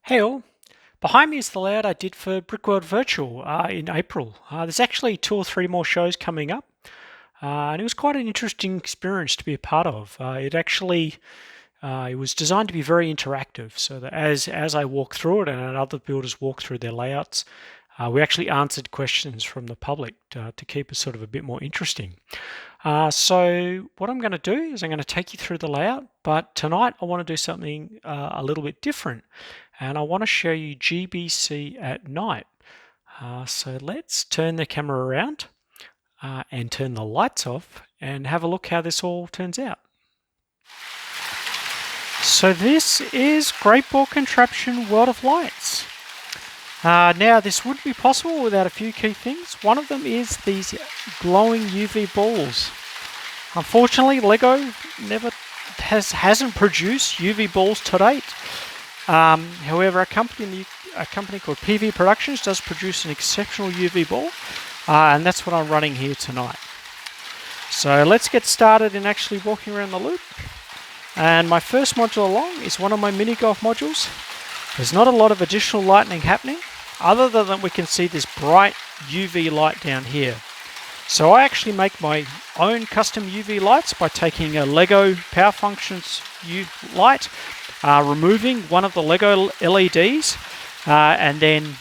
Hey all, behind me is the layout I did for Brickworld Virtual in April. There's actually 2 or 3 more shows coming up, and it was quite an interesting experience to be a part of. It was designed to be very interactive, so that as I walk through it and other builders walk through their layouts, we actually answered questions from the public to keep it sort of a bit more interesting. So what I'm going to do is I'm going to take you through the layout, but tonight I want to do something a little bit different, and I want to show you GBC at night. So let's turn the camera around and turn the lights off and have a look how this all turns out. So this is Great Ball Contraption World of Lights. Now this wouldn't be possible without a few key things. One of them is these glowing UV balls. Unfortunately, LEGO hasn't produced UV balls to date. However, a company called PV Productions does produce an exceptional UV ball, and that's what I'm running here tonight. So let's get started in actually walking around the loop. And my first module along is one of my mini golf modules. There's not a lot of additional lighting happening, other than we can see this bright UV light down here. So I actually make my own custom UV lights by taking a LEGO Power Functions light, removing one of the LEGO LEDs, and then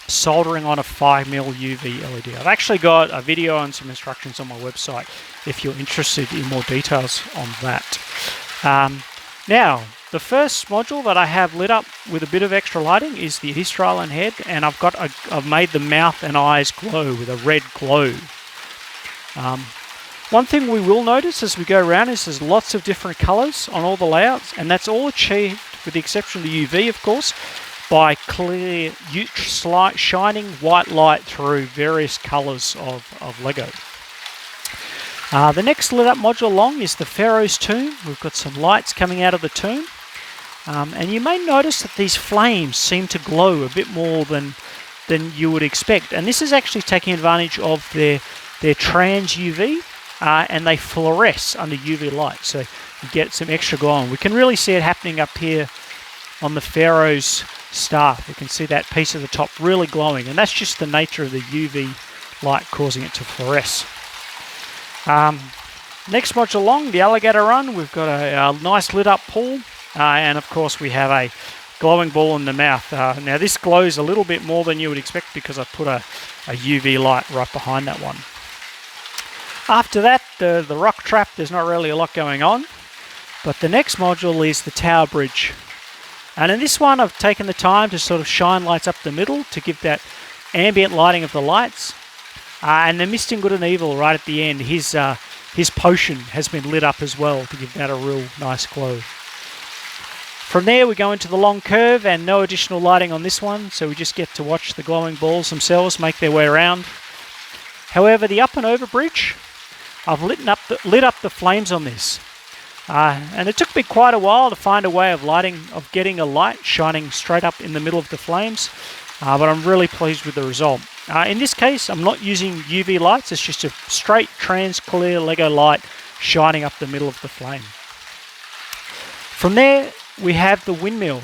soldering on a 5mm UV LED. I've actually got a video and some instructions on my website if you're interested in more details on that. Now, the first module that I have lit up with a bit of extra lighting is the Easter Island head, and I've made the mouth and eyes glow with a red glow. One thing we will notice as we go around is there's lots of different colours on all the layouts, and that's all achieved, with the exception of the UV, of course, by clear, shining white light through various colours of LEGO. The next lit up module along is the Pharaoh's tomb. We've got some lights coming out of the tomb. And you may notice that these flames seem to glow a bit more than you would expect. And this is actually taking advantage of their trans UV, and they fluoresce under UV light. So you get some extra glow on. We can really see it happening up here on the Pharaoh's staff. You can see that piece at the top really glowing. And that's just the nature of the UV light causing it to fluoresce. Next module along, the Alligator Run, we've got a nice lit up pool, and of course we have a glowing ball in the mouth. Now this glows a little bit more than you would expect because I put a UV light right behind that one. After that, the rock trap, there's not really a lot going on, but the next module is the Tower Bridge. And in this one I've taken the time to sort of shine lights up the middle to give that ambient lighting of the lights. And the Missing Good and Evil right at the end, his potion has been lit up as well to give that a real nice glow. From there we go into the long curve, and no additional lighting on this one, so we just get to watch the glowing balls themselves make their way around. However, the up and over bridge, I've lit up the flames on this. And it took me quite a while to find a way of getting a light shining straight up in the middle of the flames, but I'm really pleased with the result. In this case, I'm not using UV lights, it's just a straight trans clear LEGO light shining up the middle of the flame. From there, we have the windmill.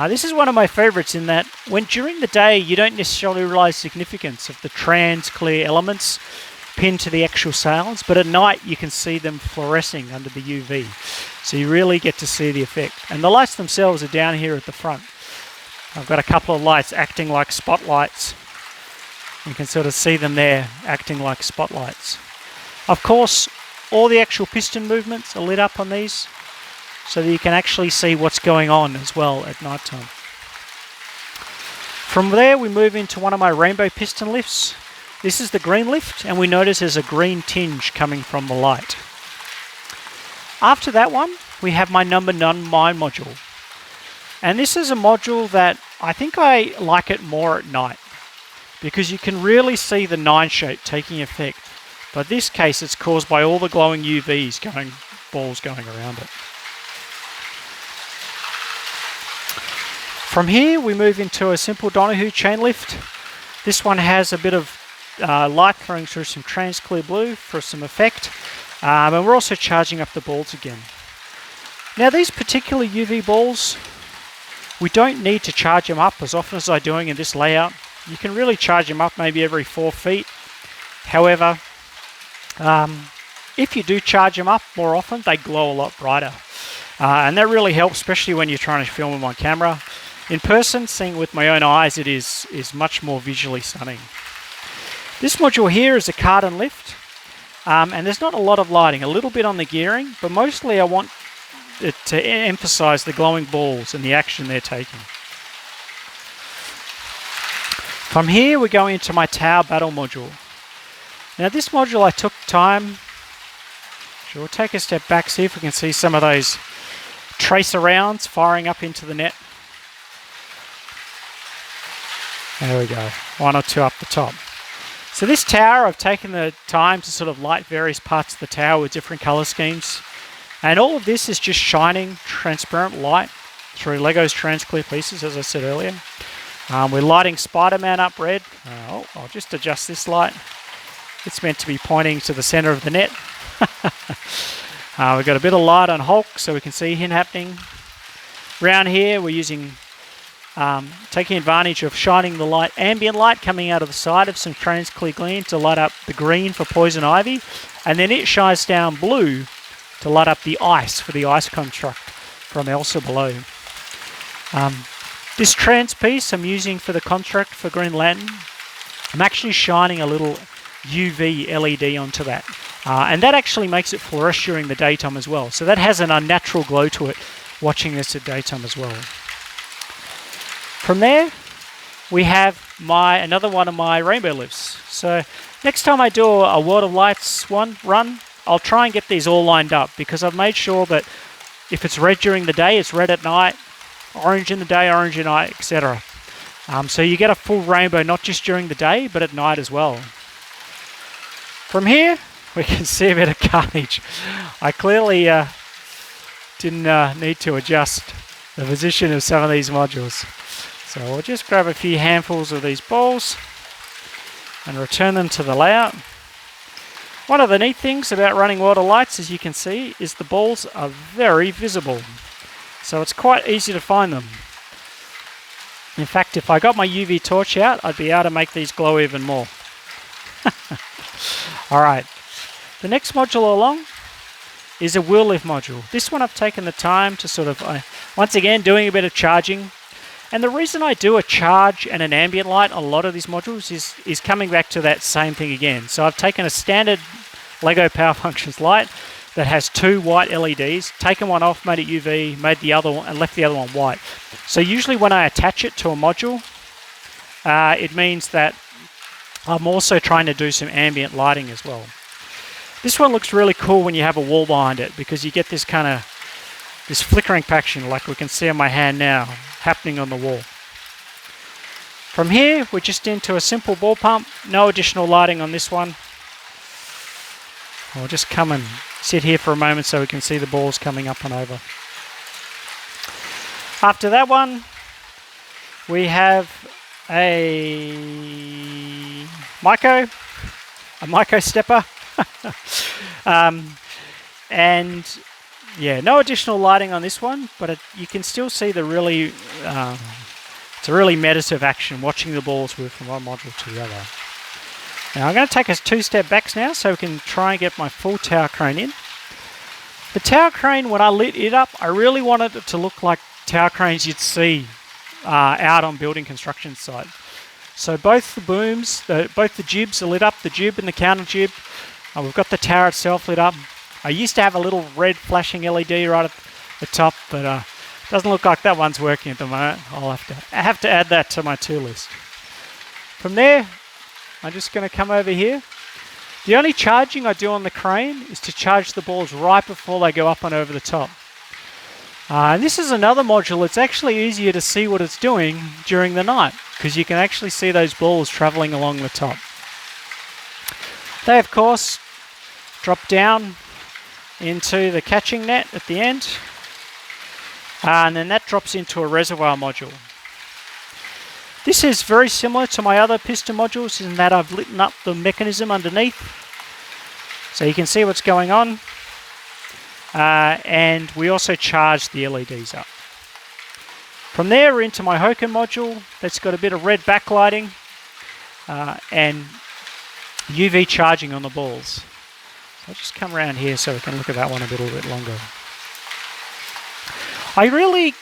This is one of my favourites in that during the day you don't necessarily realise the significance of the trans clear elements pinned to the actual sails, but at night you can see them fluorescing under the UV. So you really get to see the effect. And the lights themselves are down here at the front. I've got a couple of lights acting like spotlights. You can sort of see them there acting like spotlights. Of course, all the actual piston movements are lit up on these so that you can actually see what's going on as well at night time. From there we move into one of my rainbow piston lifts. This is the green lift, and we notice there's a green tinge coming from the light. After that one, we have my number 9 mine module. And this is a module that I think I like it more at night, because you can really see the 9 shape taking effect. But this case it's caused by all the glowing balls going around it. From here we move into a simple Donahue chain lift. This one has a bit of light throwing through some trans clear blue for some effect, and we're also charging up the balls again. Now these particular UV balls We don't need to charge them up as often as I'm doing in this layout. You can really charge them up maybe every 4 feet. However, if you do charge them up more often, they glow a lot brighter. And that really helps, especially when you're trying to film them on camera. In person, seeing with my own eyes, it is much more visually stunning. This module here is a cart and lift. And there's not a lot of lighting, a little bit on the gearing, but mostly I want it to emphasize the glowing balls and the action they're taking. From here, we go into my tower battle module. Now this module I took time, so we'll take a step back, see if we can see some of those tracer rounds firing up into the net. There we go, 1 or 2 up the top. So this tower, I've taken the time to sort of light various parts of the tower with different color schemes. And all of this is just shining transparent light through Lego's Transclear pieces, as I said earlier. We're lighting Spider-Man up red. I'll just adjust this light. It's meant to be pointing to the center of the net. We've got a bit of light on Hulk so we can see him happening. Around here we're using, taking advantage of shining the light, ambient light coming out of the side of some Transclear Gleam to light up the green for Poison Ivy. And then it shines down blue to light up the ice for the ice construct from Elsa below. This trans piece I'm using for the construct for Green Lantern. I'm actually shining a little UV LED onto that. And that actually makes it fluoresce during the daytime as well. So that has an unnatural glow to it, watching this at daytime as well. From there, we have another one of my rainbow lifts. So next time I do a World of Lights run, I'll try and get these all lined up because I've made sure that if it's red during the day, it's red at night, orange in the day, orange at night, etc. So you get a full rainbow not just during the day, but at night as well. From here, we can see a bit of carnage. I clearly didn't need to adjust the position of some of these modules. So we'll just grab a few handfuls of these balls and return them to the layout. One of the neat things about running World of Lights, as you can see, is the balls are very visible. So it's quite easy to find them. In fact, if I got my UV torch out, I'd be able to make these glow even more. Alright, the next module along is a wheel lift module. This one I've taken the time to sort of, once again, doing a bit of charging. And the reason I do a charge and an ambient light on a lot of these modules is coming back to that same thing again. So I've taken a standard Lego Power Functions light that has 2 white LEDs, taken one off, made it UV, made the other one, and left the other one white. So usually when I attach it to a module, it means that I'm also trying to do some ambient lighting as well. This one looks really cool when you have a wall behind it because you get this kind of this flickering pattern like we can see on my hand now happening on the wall. From here we're just into a simple ball pump, no additional lighting on this one. I'll just come and sit here for a moment so we can see the balls coming up and over. After that one we have a Myco stepper. And yeah, no additional lighting on this one, but you can still see the really, it's a really meditative action watching the balls move from one module to the other. Now I'm going to take us 2 step backs now so we can try and get my full tower crane in. The tower crane, when I lit it up, I really wanted it to look like tower cranes you'd see out on building construction sites. So both the booms, both the jibs are lit up, the jib and the counter jib. We've got the tower itself lit up. I used to have a little red flashing LED right at the top, but it doesn't look like that one's working at the moment. I have to add that to my to list. From there, I'm just going to come over here. The only charging I do on the crane is to charge the balls right before they go up and over the top. And this is another module. It's actually easier to see what it's doing during the night because you can actually see those balls traveling along the top. They, of course, drop down into the catching net at the end, and then that drops into a reservoir module. This is very similar to my other piston modules in that I've lit up the mechanism underneath so you can see what's going on, and we also charge the LEDs up. From there, we're into my Hoken module that's got a bit of red backlighting and UV charging on the balls. So I'll just come around here so we can look at that one a little bit longer. I really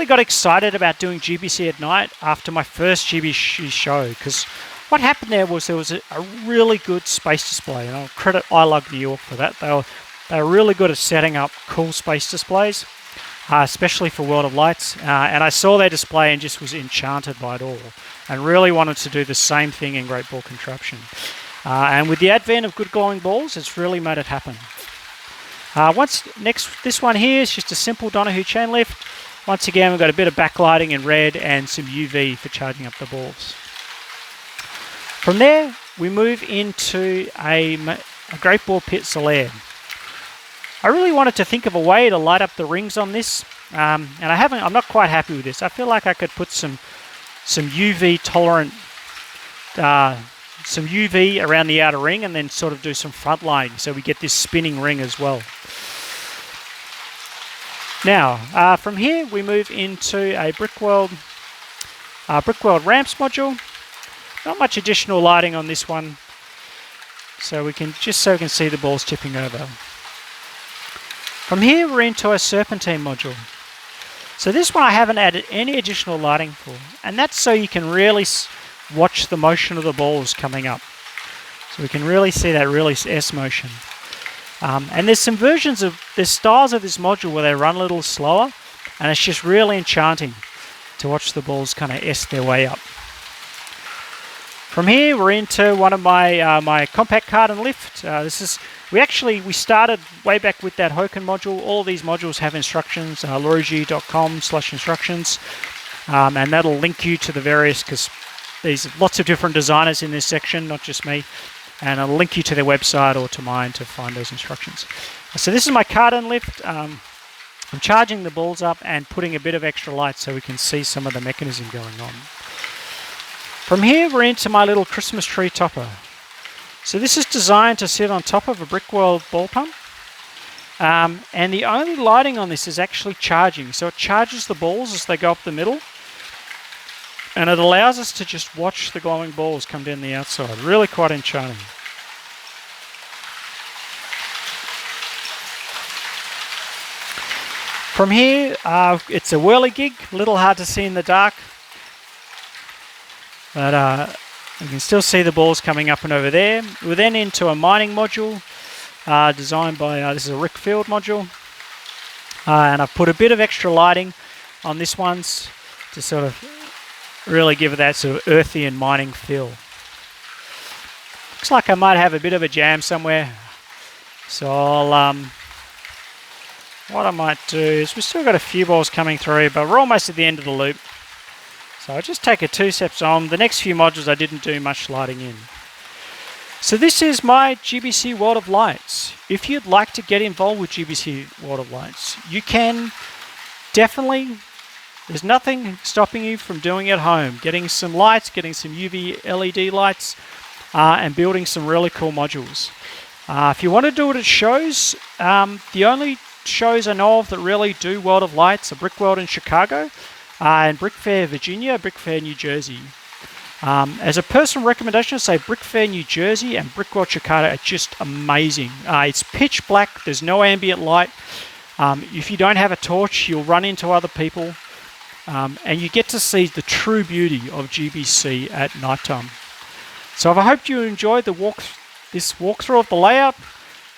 got excited about doing GBC at night after my first GBC show, because what happened there was a really good space display, and I'll credit iLug New York for that. They were really good at setting up cool space displays, especially for World of Lights, and I saw their display and just was enchanted by it all, and really wanted to do the same thing in Great Ball Contraption. And with the advent of good glowing balls, it's really made it happen. This one here is just a simple Donahue chain lift. Once again, we've got a bit of backlighting in red and some UV for charging up the balls. From there, we move into a Great Ball Pit Solaire. I really wanted to think of a way to light up the rings on this, and I'm not quite happy with this. I feel like I could put some UV tolerant, some UV around the outer ring, and then sort of do some front lighting so we get this spinning ring as well. Now, from here we move into a Brickworld ramps module. Not much additional lighting on this one, so we can see the balls tipping over. From here we're into a Serpentine module. So this one I haven't added any additional lighting for, and that's so you can really watch the motion of the balls coming up. So we can really see that really S motion. And there's some there's styles of this module where they run a little slower, and it's just really enchanting to watch the balls kind of S their way up. From here we're into one of my my compact cart and lift. We started way back with that Hoken module. All these modules have instructions, lorugy.com/instructions, and that'll link you to the various, because there's lots of different designers in this section, not just me, and I'll link you to their website or to mine to find those instructions. So this is my cart and lift. I'm charging the balls up and putting a bit of extra light so we can see some of the mechanism going on. From here we're into my little Christmas tree topper. So this is designed to sit on top of a Brickworld ball pump, and the only lighting on this is actually charging. So it charges the balls as they go up the middle, and it allows us to just watch the glowing balls come down the outside. Really quite enchanting. From here, it's a whirligig, a little hard to see in the dark, but you can still see the balls coming up and over there. We're then into a mining module designed by, this is a Rick Field module, and I've put a bit of extra lighting on this one to sort of really give it that sort of earthy and mining feel. Looks like I might have a bit of a jam somewhere, so what I might do is, we've still got a few balls coming through, but we're almost at the end of the loop. So I'll just take a 2 steps on. The next few modules I didn't do much lighting in. So this is my GBC World of Lights. If you'd like to get involved with GBC World of Lights, you can definitely. There's nothing stopping you from doing it at home. Getting some lights, getting some UV LED lights, and building some really cool modules. If you want to do it at shows, the only shows I know of that really do World of Lights are Brickworld in Chicago, and Brick Fair Virginia, Brick Fair New Jersey. As a personal recommendation, I'd say Brick Fair New Jersey and Brickworld Chicago are just amazing. It's pitch black, there's no ambient light. If you don't have a torch, you'll run into other people, and you get to see the true beauty of GBC at night time. So I hope you enjoyed this walkthrough of the layout.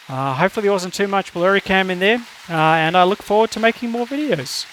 Hopefully there wasn't too much blurry cam in there, and I look forward to making more videos.